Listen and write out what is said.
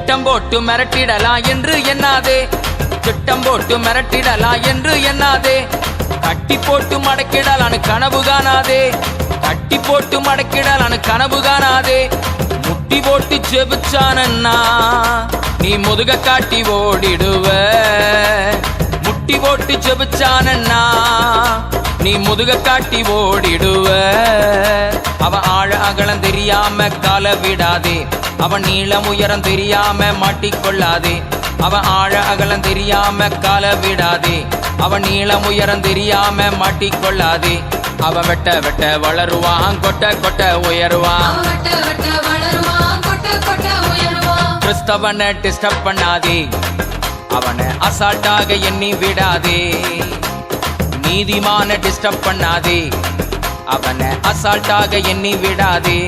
திட்டம் போட்டு மிரட்டிடலாம் என்று எண்ணாதே, திட்டம் போட்டு மிரட்டிடலாம் என்று எண்ணாதே. கட்டி போட்டு மடக்கிடலான்னு கனவு காணாதே, கட்டி போட்டு மடக்கிடலான்னு கனவு காணாதே. முட்டி போட்டு ஜெபிச்சானன்னா நீ முதுக காட்டி ஓடிடுவ, முட்டி போட்டு ஜெபிச்சானன்னா நீ முதுக காட்டி ஓடிடுவ. அவன் ஆழ அகலம் தெரியாம கால விடாதே, அவன் நீளம் உயரம் தெரியாம மாட்டிக்கொள்ளாதே. அவன் ஆழ அகலம் தெரியாம கால விடாதே, அவன் நீளம் உயரம் தெரியாம மாட்டிக்கொள்ளாதே. அவன் வெட்ட வெட்ட வளருவான், கொட்ட கொட்ட உயருவான். கிறிஸ்தவனை டிஸ்டர்ப் பண்ணாதே, அவனை அசால்ட்டாக எண்ணி விடாதே. நீதிமான டிஸ்டர்ப் பண்ணாதே, அவனை அசால்ட்டாக எண்ணி விடாதே.